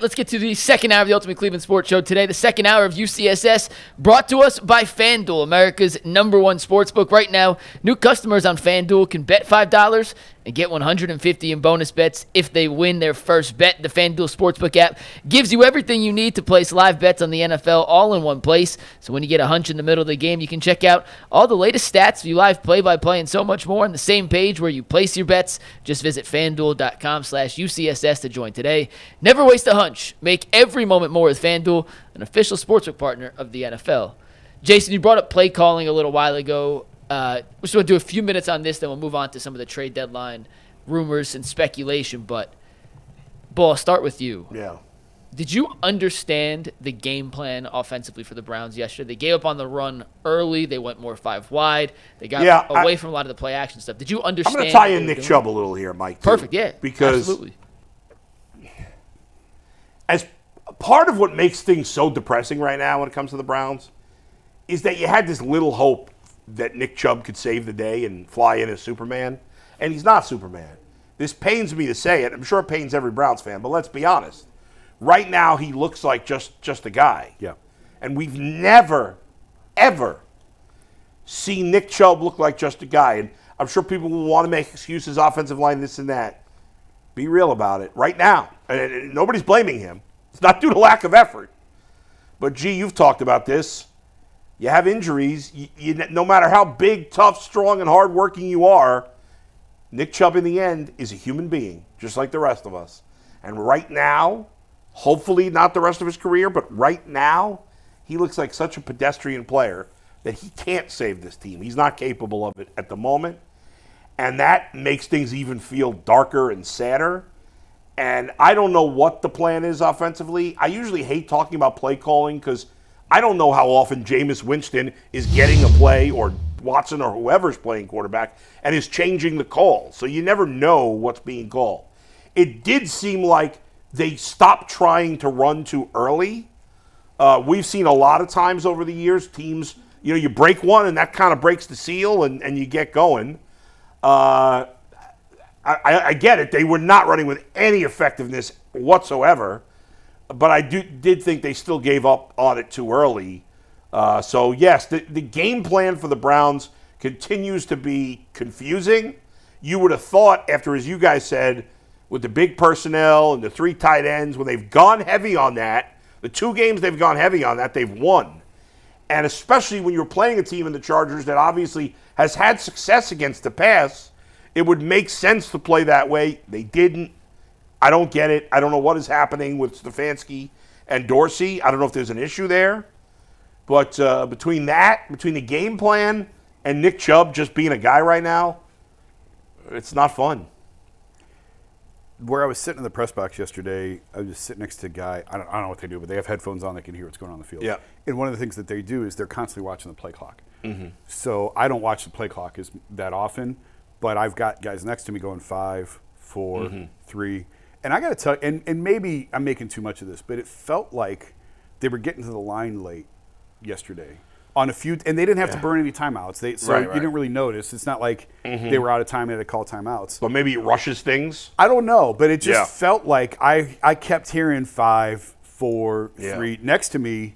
Let's get to the second hour of the Ultimate Cleveland Sports Show today. The second hour of UCSS brought to us by FanDuel, America's #1 sportsbook. Right now, new customers on FanDuel can bet $5 and get $150 in bonus bets if they win their first bet. The FanDuel Sportsbook app gives you everything you need to place live bets on the NFL all in one place. So when you get a hunch in the middle of the game, you can check out all the latest stats, view live play-by-play, and so much more on the same page where you place your bets. Just visit FanDuel.com/UCSS to join today. Never waste a hunch. Make every moment more with FanDuel, an official sportsbook partner of the NFL. Jason, you brought up play calling a little while ago. We're just going to do a few minutes on this, then we'll move on to some of the trade deadline rumors and speculation. But, Bull, I'll start with you. Yeah. Did you understand the game plan offensively for the Browns yesterday? They gave up on the run early. They went more 5 wide. They got away from a lot of the play action stuff. Did you understand? I'm going to tie in Nick Chubb a little here, Mike. Perfect, yeah. Because absolutely. As part of what makes things so depressing right now when it comes to the Browns is that you had this little hope that Nick Chubb could save the day and fly in as Superman, and he's not Superman. This pains me to say it. I'm sure it pains every Browns fan, but let's be honest. Right now, he looks like just a guy. Yeah. And we've never, ever seen Nick Chubb look like just a guy. And I'm sure people will want to make excuses, offensive line, this and that. Be real about it right now. And nobody's blaming him. It's not due to lack of effort. But, gee, you've talked about this. You have injuries. No matter how big, tough, strong, and hardworking you are, Nick Chubb in the end is a human being, just like the rest of us. And right now, hopefully not the rest of his career, but right now, he looks like such a pedestrian player that he can't save this team. He's not capable of it at the moment. And that makes things even feel darker and sadder. And I don't know what the plan is offensively. I usually hate talking about play calling because I don't know how often Jameis Winston is getting a play or Watson or whoever's playing quarterback and is changing the call. So you never know what's being called. It did seem like they stopped trying to run too early. We've seen a lot of times over the years, teams, you break one and that kind of breaks the seal and you get going. I get it. They were not running with any effectiveness whatsoever, but I did think they still gave up on it too early. So, yes, the game plan for the Browns continues to be confusing. You would have thought after, as you guys said, with the big personnel and the 3 tight ends, when they've gone heavy on that, the 2 games they've gone heavy on that, they've won. And especially when you're playing a team in the Chargers that obviously has had success against the pass, it would make sense to play that way. They didn't. I don't get it. I don't know what is happening with Stefanski and Dorsey. I don't know if there's an issue there. But between the game plan and Nick Chubb just being a guy right now, it's not fun. Where I was sitting in the press box yesterday, I was just sitting next to a guy. I don't know what they do, but they have headphones on. They can hear what's going on in the field. Yeah. And one of the things that they do is they're constantly watching the play clock. Mm-hmm. So I don't watch the play clock that often, but I've got guys next to me going 5, 4, 3. And I got to tell you, and maybe I'm making too much of this, but it felt like they were getting to the line late yesterday on a few, and they didn't have to burn any timeouts. You didn't really notice. It's not like they were out of time and had to call timeouts. But maybe it rushes things. I don't know, but it just felt like I kept hearing 5, 4, 3 next to me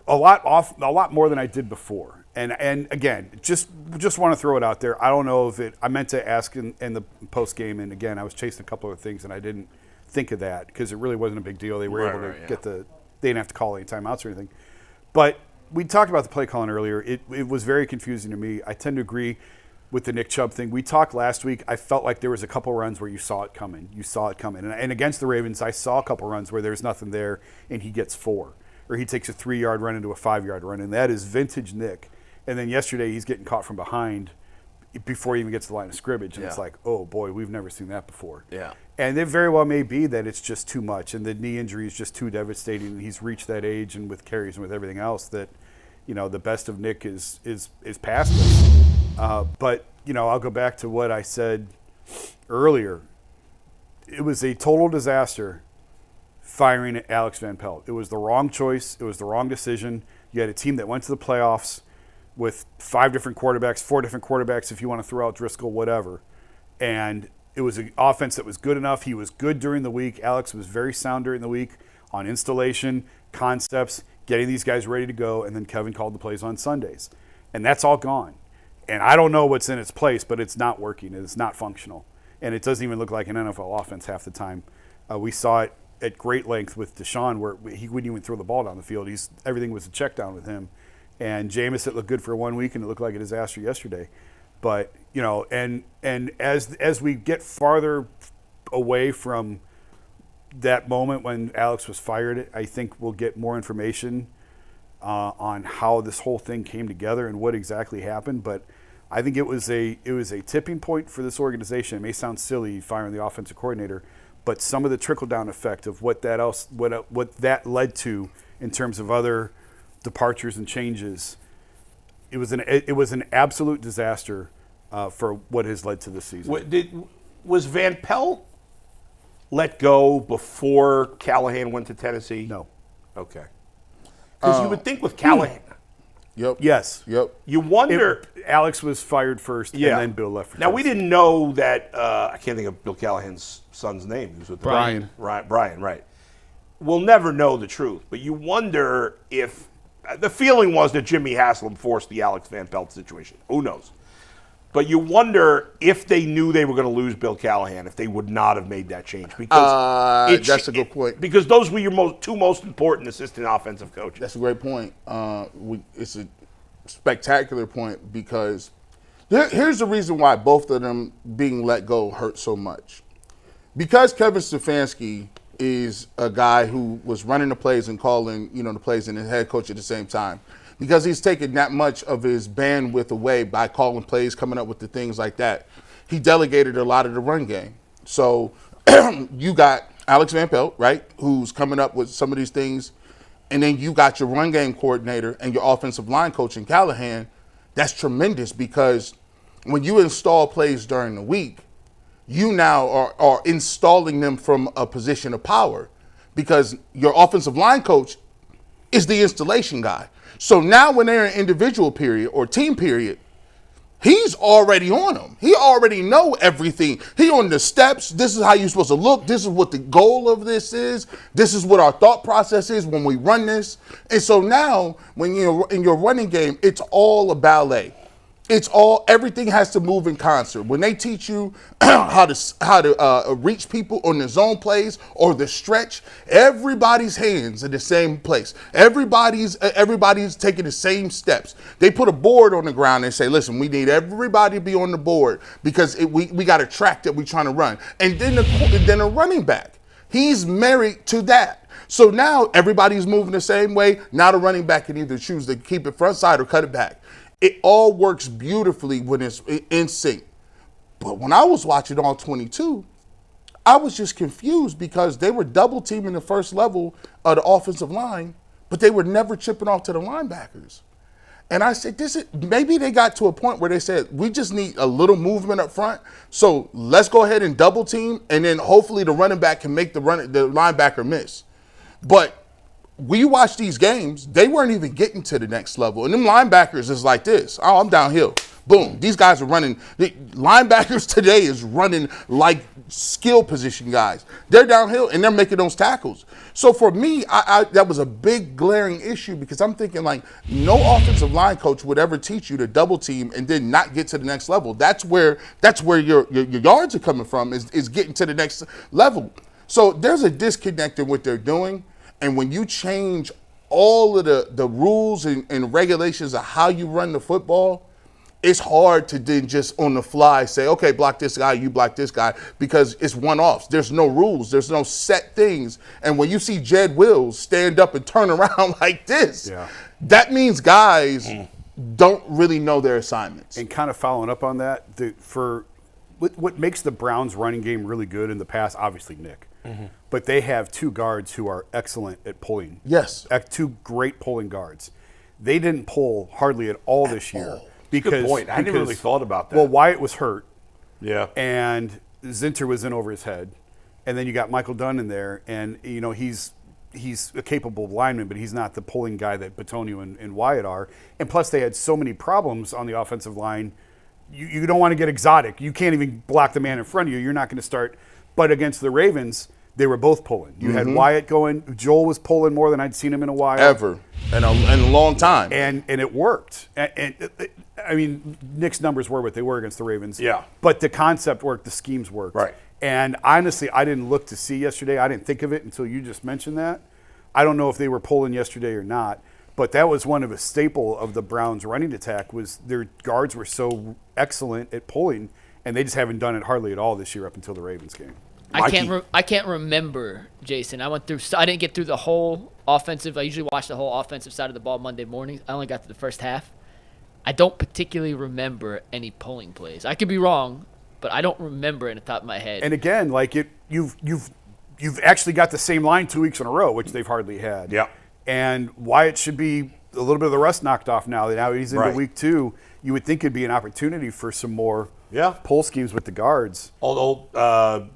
a lot more than I did before. And again, just want to throw it out there. I don't know if I meant to ask in the post game, and again, I was chasing a couple of things and I didn't think of that because it really wasn't a big deal. They were able to get they didn't have to call any timeouts or anything. But we talked about the play calling earlier. It was very confusing to me. I tend to agree with the Nick Chubb thing. We talked last week. I felt like there was a couple runs where you saw it coming. And against the Ravens, I saw a couple runs where there's nothing there and he gets 4. Or he takes a 3-yard run into a 5-yard run. And that is vintage Nick. And then yesterday he's getting caught from behind before he even gets to the line of scrimmage. And it's like, oh, boy, we've never seen that before. Yeah. And it very well may be that it's just too much. And the knee injury is just too devastating. And he's reached that age and with carries and with everything else that, the best of Nick is past us. But, I'll go back to what I said earlier. It was a total disaster firing Alex Van Pelt. It was the wrong choice. It was the wrong decision. You had a team that went to the playoffs with 5 different quarterbacks, 4 different quarterbacks if you want to throw out Driscoll, whatever. And It was an offense that was good enough. He was good during the week. Alex was very sound during the week on installation, concepts, getting these guys ready to go, and then Kevin called the plays on Sundays. And that's all gone. And I don't know what's in its place, but it's not working. It's not functional. And it doesn't even look like an NFL offense half the time. We saw it at great length with Deshaun, where he wouldn't even throw the ball down the field. Everything was a check down with him. And Jameis, it looked good for 1 week, and it looked like a disaster yesterday. But, and as we get farther away from that moment when Alex was fired, I think we'll get more information on how this whole thing came together and what exactly happened. But I think it was a tipping point for this organization. It may sound silly firing the offensive coordinator, but some of the trickle down effect of what that led to in terms of other departures and changes, it was an absolute disaster for what has led to this season. Was Van Pelt let go before Callahan went to Tennessee? No. Okay. Because you would think with Callahan. Yep. Yes. Yep. You wonder. Alex was fired first, and then Bill left for Now, we Tennessee. didn't know that. I can't think of Bill Callahan's son's name. He was with Brian. Brian, right. We'll never know the truth, but you wonder if the feeling was that Jimmy Haslam forced the Alex Van Pelt situation. Who knows? But you wonder if they knew they were going to lose Bill Callahan, if they would not have made that change. Because that's a good point. Because those were your two most important assistant offensive coaches. That's a great point. It's a spectacular point because here's the reason why both of them being let go hurt so much. Because Kevin Stefanski is a guy who was running the plays and calling, the plays and the head coach at the same time. Because he's taken that much of his bandwidth away by calling plays, coming up with the things like that. He delegated a lot of the run game. So you got Alex Van Pelt, right, who's coming up with some of these things. And then you got your run game coordinator and your offensive line coach in Callahan. That's tremendous because when you install plays during the week, you now are installing them from a position of power because your offensive line coach is the installation guy. So now when they're in individual period or team period, he's already on them. He already know everything. He on the steps. This is how you're supposed to look. This is what the goal of this is. This is what our thought process is when we run this. And so now when you're in your running game, it's all a ballet. Everything has to move in concert. When they teach you how to reach people on the zone plays or the stretch, everybody's hands in the same place. Everybody's taking the same steps. They put a board on the ground and say, listen, we need everybody to be on the board because we got a track that we're trying to run. And then the running back, he's married to that. So now everybody's moving the same way. Now the running back can either choose to keep it front side or cut it back. It all works beautifully when it's in sync. But when I was watching all 22, I was just confused because they were double teaming the first level of the offensive line, but they were never chipping off to the linebackers. And I said, maybe they got to a point where they said, we just need a little movement up front. So let's go ahead and double team, and then hopefully the running back can make the linebacker miss. But we watch these games, they weren't even getting to the next level. And them linebackers is like this. Oh, I'm downhill. Boom. These guys are running. The linebackers today is running like skill position guys. They're downhill, and they're making those tackles. So for me, that was a big glaring issue because I'm thinking like no offensive line coach would ever teach you to double team and then not get to the next level. That's where your yards are coming from is getting to the next level. So there's a disconnect in what they're doing. And when you change all of the rules and regulations of how you run the football, it's hard to then just on the fly say, okay, block this guy, you block this guy, because it's one-offs. There's no rules. There's no set things. And when you see Jed Wills stand up and turn around like this, that means guys don't really know their assignments. And kind of following up on that, what makes the Browns running game really good in the past, obviously Nick. But they have two guards who are excellent at pulling. Yes. Two great pulling guards. They didn't pull hardly at all this year. Good point. I never really thought about that. Well, Wyatt was hurt. Yeah. And Zinter was in over his head. And then you got Michael Dunn in there. And, he's a capable lineman, but he's not the pulling guy that Bitonio and Wyatt are. And plus they had so many problems on the offensive line you don't want to get exotic. You can't even block the man in front of you. You're not going to start. But against the Ravens, they were both pulling. You had Wyatt going. Joel was pulling more than I'd seen him in a while. Ever. In a long time. And it worked. I mean, Nick's numbers were what they were against the Ravens. Yeah. But the concept worked. The schemes worked. Right. And honestly, I didn't look to see yesterday. I didn't think of it until you just mentioned that. I don't know if they were pulling yesterday or not. But that was one of a staple of the Browns' running attack was their guards were so excellent at pulling, and they just haven't done it hardly at all this year up until the Ravens game. I can't remember, Jason. I didn't get through the whole offensive. I usually watch the whole offensive side of the ball Monday mornings. I only got to the first half. I don't particularly remember any pulling plays. I could be wrong, but I don't remember it in the top of my head. And again, like you've actually got the same line 2 weeks in a row, which they've hardly had. Yeah. And Wyatt should be a little bit of the rust knocked off now. Now he's into week 2. You would think it'd be an opportunity for some more pull schemes with the guards. Although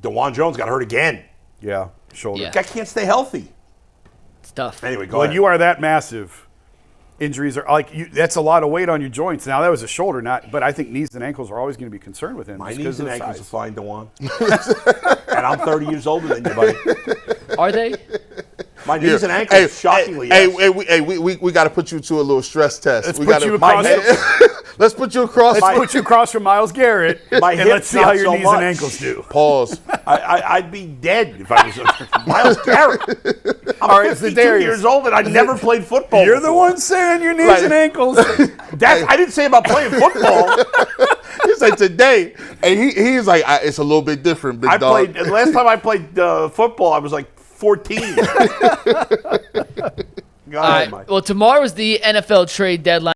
DeJuan Jones got hurt again. Yeah, shoulder. Yeah. Guy can't stay healthy. It's tough. Anyway, go When ahead. you are that massive, injuries are like that's a lot of weight on your joints. Now that was a shoulder, but I think knees and ankles are always going to be concerned with him. My just knees and of ankles size. are fine, DeJuan. And I'm 30 years older than you, buddy. Are they? My knees and ankles, shockingly, yes. We got to put you to a little stress test. Let's we put you across. Let's put you across. Let's put you across from Miles Garrett, My and hips let's see how not your so knees much. and ankles do. Pause. I'd be dead if I was Miles Garrett. I'm All right, 52 Za'Darius. years old and I never played football. You're the before. one saying your knees Right. and ankles. I didn't say about playing football. He's like today, and he's like, it's a little bit different, big I dog. played last time I played football. I was like 14. Go All ahead, right. Mike. Well, tomorrow is the NFL trade deadline.